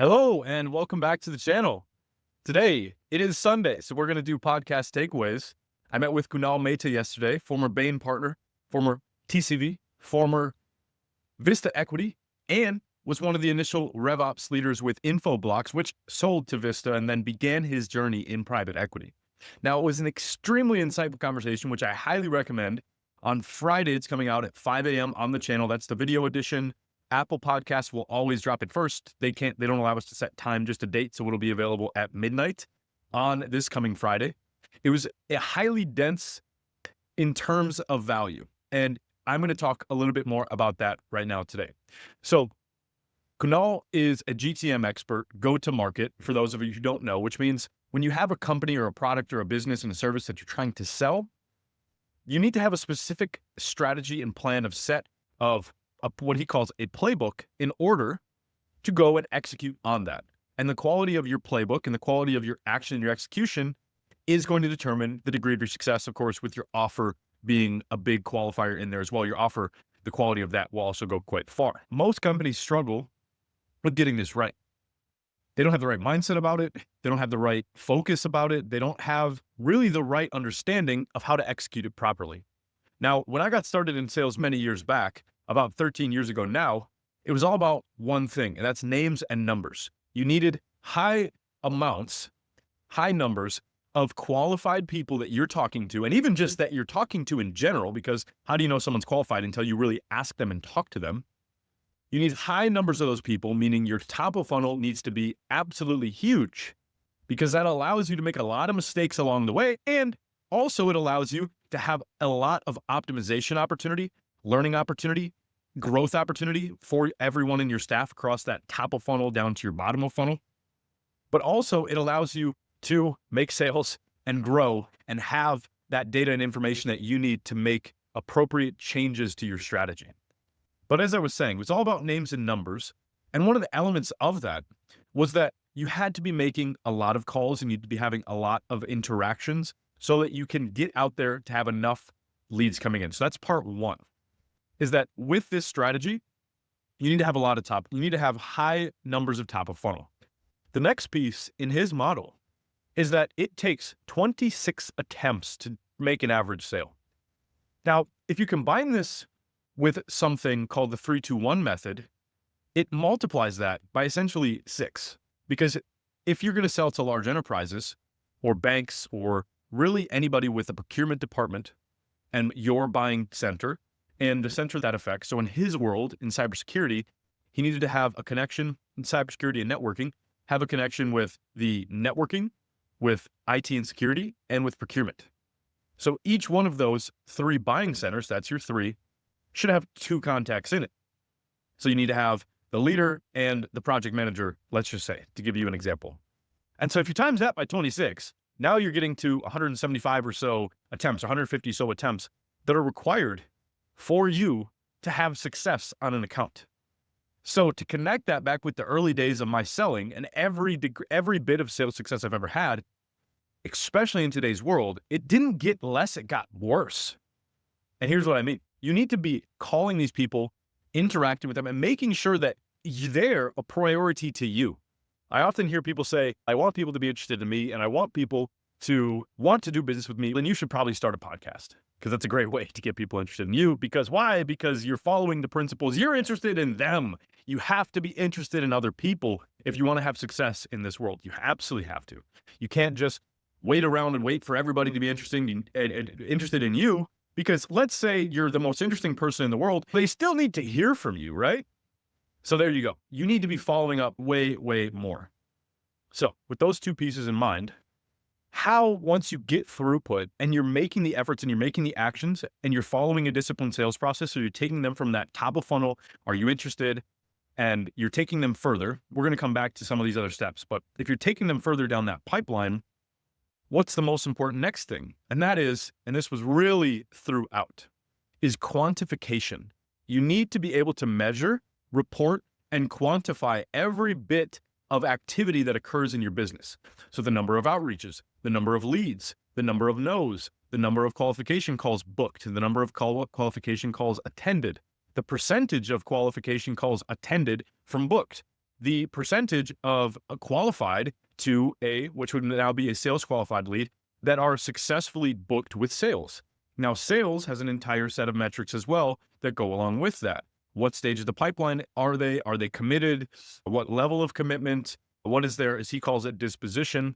Hello and welcome back to the channel. Today, it is Sunday, so we're going to do podcast takeaways. I met with Kunal Mehta yesterday, former Bain partner, former TCV, former Vista Equity, and was one of the initial RevOps leaders with Infoblox, which sold to Vista and then began his journey in private equity. Now, it was an extremely insightful conversation, which I highly recommend. On Friday, it's coming out at 5 a.m. on the channel. That's the video edition. Apple Podcasts will always drop it first. They don't allow us to set time, just a date. So it'll be available at midnight on this coming Friday. It was a highly dense in terms of value. And I'm going to talk a little bit more about that right now today. So Kunal is a GTM expert, go-to-market, for those of you who don't know, which means when you have a company or a product or a business and a service that you're trying to sell, you need to have a specific strategy and plan of what he calls a playbook in order to go and execute on that. And the quality of your playbook and the quality of your action and your execution is going to determine the degree of your success, of course, with your offer being a big qualifier in there as well. Your offer, the quality of that will also go quite far. Most companies struggle with getting this right. They don't have the right mindset about it. They don't have the right focus about it. They don't have really the right understanding of how to execute it properly. Now, when I got started in sales many years back, about 13 years ago now, it was all about one thing, and that's names and numbers. You needed high numbers of qualified people that you're talking to, and even just that you're talking to in general, because how do you know someone's qualified until you really ask them and talk to them? You need high numbers of those people, meaning your top of funnel needs to be absolutely huge, because that allows you to make a lot of mistakes along the way, and also it allows you to have a lot of optimization opportunity, learning opportunity, growth opportunity for everyone in your staff across that top of funnel down to your bottom of funnel. But also it allows you to make sales and grow and have that data and information that you need to make appropriate changes to your strategy. But as I was saying, it was all about names and numbers. And one of the elements of that was that you had to be making a lot of calls and you need to be having a lot of interactions so that you can get out there to have enough leads coming in. So that's part one, is that with this strategy, you need to have you need to have high numbers of top of funnel. The next piece in his model is that it takes 26 attempts to make an average sale. Now, if you combine this with something called the 3-2-1 method, it multiplies that by essentially 6. Because if you're going to sell to large enterprises or banks or really anybody with a procurement department and your buying center and the center that affects, so in his world, in cybersecurity, he needed to have a connection in cybersecurity and networking, have a connection with the networking, with IT and security, and with procurement. So each one of those 3 buying centers, that's your 3, should have 2 contacts in it. So you need to have the leader and the project manager, let's just say, to give you an example. And so if you times that by 26, now you're getting to 175 or so attempts, 150 so attempts that are required for you to have success on an account. So to connect that back with the early days of my selling and every bit of sales success I've ever had, especially in today's world, it didn't get less, it got worse. And here's what I mean. You need to be calling these people, interacting with them, and making sure that they're a priority to you. I often hear people say, I want people to be interested in me and I want people to want to do business with me. Then you should probably start a podcast, because that's a great way to get people interested in you. Because why? Because you're following the principles. You're interested in them. You have to be interested in other people if you want to have success in this world. You absolutely have to. You can't just wait around and wait for everybody to be interested in you. Because let's say you're the most interesting person in the world, they still need to hear from you, right? So there you go. You need to be following up way, way more. So with those 2 pieces in mind, once you get throughput and you're making the efforts and you're making the actions and you're following a disciplined sales process, so you're taking them from that top of funnel, are you interested? And you're taking them further. We're going to come back to some of these other steps, but if you're taking them further down that pipeline, what's the most important next thing? And that is, and this was really throughout, is quantification. You need to be able to measure, report, and quantify every bit of activity that occurs in your business. So the number of outreaches, the number of leads, the number of no's, the number of qualification calls booked, the number of qualification calls attended, the percentage of qualification calls attended from booked, the percentage of a qualified to which would now be a sales qualified lead, that are successfully booked with sales. Now, sales has an entire set of metrics as well that go along with that. What stage of the pipeline are they? Are they committed? What level of commitment? What is their, as he calls it, disposition?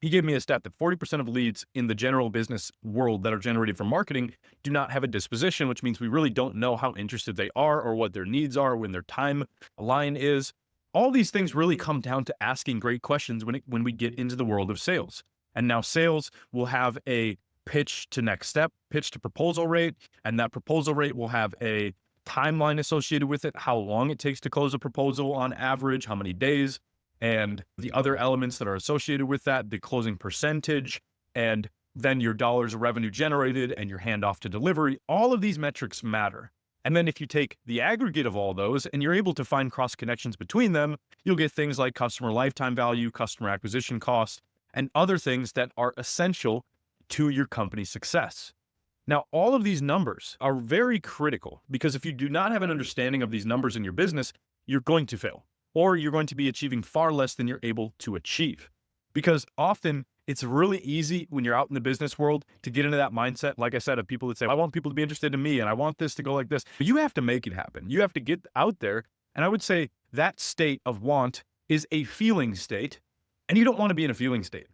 He gave me a stat that 40% of leads in the general business world that are generated from marketing do not have a disposition, which means we really don't know how interested they are or what their needs are, when their timeline is. All these things really come down to asking great questions when we get into the world of sales. And now sales will have a pitch to next step, pitch to proposal rate, and that proposal rate will have a timeline associated with it, how long it takes to close a proposal on average, how many days, and the other elements that are associated with that, the closing percentage, and then your dollars of revenue generated and your handoff to delivery. All of these metrics matter. And then if you take the aggregate of all those and you're able to find cross connections between them, you'll get things like customer lifetime value, customer acquisition cost, and other things that are essential to your company's success. Now, all of these numbers are very critical, because if you do not have an understanding of these numbers in your business, you're going to fail, or you're going to be achieving far less than you're able to achieve. Because often it's really easy when you're out in the business world to get into that mindset, like I said, of people that say, I want people to be interested in me and I want this to go like this. But you have to make it happen. You have to get out there. And I would say that state of want is a feeling state, and you don't want to be in a feeling state.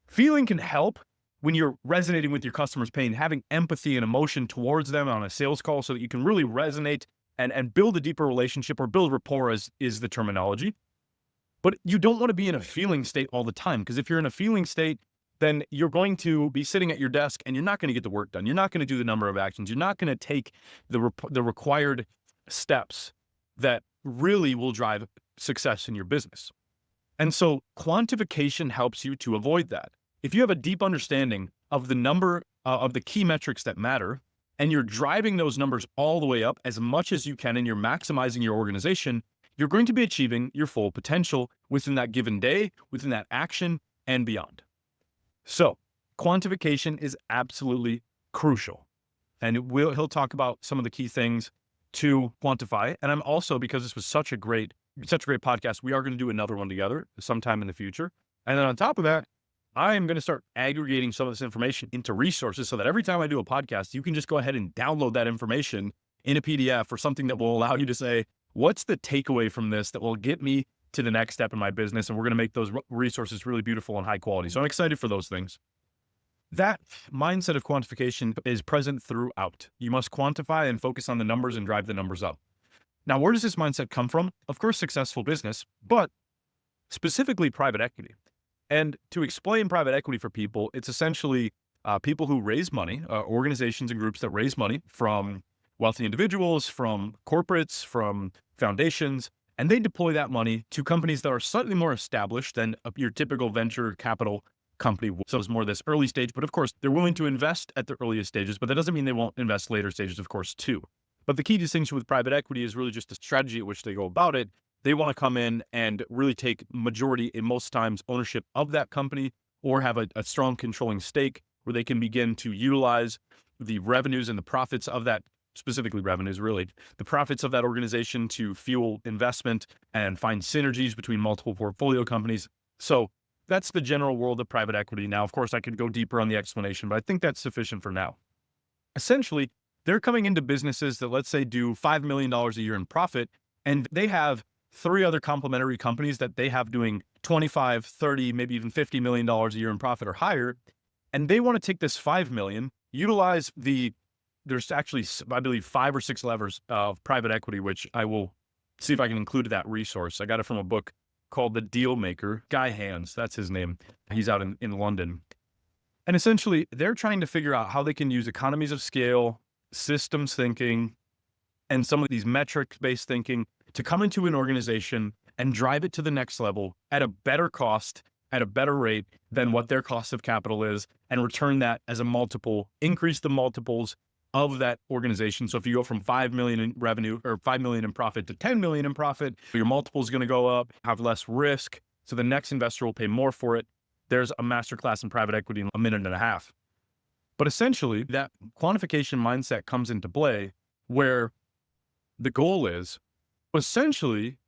Feeling can help when you're resonating with your customer's pain, having empathy and emotion towards them on a sales call so that you can really resonate and build a deeper relationship, or build rapport is the terminology. But you don't want to be in a feeling state all the time, because if you're in a feeling state, then you're going to be sitting at your desk and you're not going to get the work done. You're not going to do the number of actions. You're not going to take the required steps that really will drive success in your business. And so quantification helps you to avoid that. If you have a deep understanding of the number of the key metrics that matter, and you're driving those numbers all the way up as much as you can, and you're maximizing your organization, you're going to be achieving your full potential within that given day, within that action, and beyond. So quantification is absolutely crucial. And he'll talk about some of the key things to quantify. And I'm also, because this was such a great podcast, we are going to do another one together sometime in the future. And then on top of that, I am going to start aggregating some of this information into resources so that every time I do a podcast, you can just go ahead and download that information in a PDF or something that will allow you to say, what's the takeaway from this that will get me to the next step in my business? And we're going to make those resources really beautiful and high quality. So I'm excited for those things. That mindset of quantification is present throughout. You must quantify and focus on the numbers and drive the numbers up. Now, where does this mindset come from? Of course, successful business, but specifically private equity. And to explain private equity for people, it's essentially people who raise money, organizations and groups that raise money from wealthy individuals, from corporates, from foundations, and they deploy that money to companies that are slightly more established than your typical venture capital company. So it's more this early stage, but of course, they're willing to invest at the earliest stages, but that doesn't mean they won't invest later stages, of course, too. But the key distinction with private equity is really just the strategy at which they go about it. They want to come in and really take majority, in most times, ownership of that company, or have a strong controlling stake where they can begin to utilize the revenues and the profits of that, specifically revenues, really, the profits of that organization to fuel investment and find synergies between multiple portfolio companies. So that's the general world of private equity. Now, of course, I could go deeper on the explanation, but I think that's sufficient for now. Essentially, they're coming into businesses that, let's say, do $5 million a year in profit, and they have 3 other complementary companies that they have doing 25, 30, maybe even $50 million a year in profit or higher. And they want to take this 5 million, utilize there's actually, I believe, 5 or 6 levers of private equity, which I will see if I can include that resource. I got it from a book called The Deal Maker. Guy Hands, that's his name. He's out in London. And essentially, they're trying to figure out how they can use economies of scale, systems thinking, and some of these metric-based thinking to come into an organization and drive it to the next level at a better cost, at a better rate than what their cost of capital is, and return that as a multiple, increase the multiples of that organization. So if you go from 5 million in revenue or 5 million in profit to 10 million in profit, your multiple is going to go up, have less risk. So the next investor will pay more for it. There's a masterclass in private equity in a minute and a half. But essentially, that quantification mindset comes into play where the goal is essentially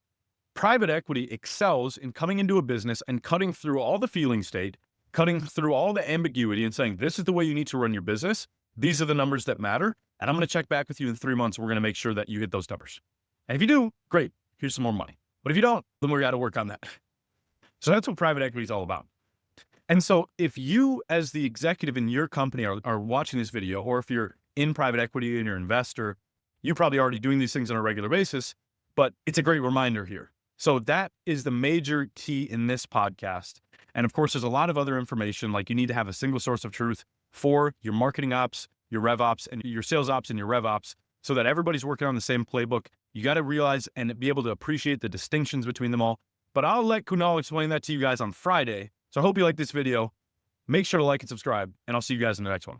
Private equity excels in coming into a business and cutting through all the feeling state, cutting through all the ambiguity and saying, this is the way you need to run your business. These are the numbers that matter. And I'm going to check back with you in 3 months. We're going to make sure that you hit those numbers. And if you do, great. Here's some more money. But if you don't, then we got to work on that. So that's what private equity is all about. And so if you, as the executive in your company, are watching this video, or if you're in private equity and you're an investor, you're probably already doing these things on a regular basis, but it's a great reminder here. So that is the major key in this podcast. And of course, there's a lot of other information, like you need to have a single source of truth for your marketing ops, your RevOps, and your sales ops and your RevOps, so that everybody's working on the same playbook. You got to realize and be able to appreciate the distinctions between them all. But I'll let Kunal explain that to you guys on Friday. So I hope you like this video. Make sure to like and subscribe, and I'll see you guys in the next one.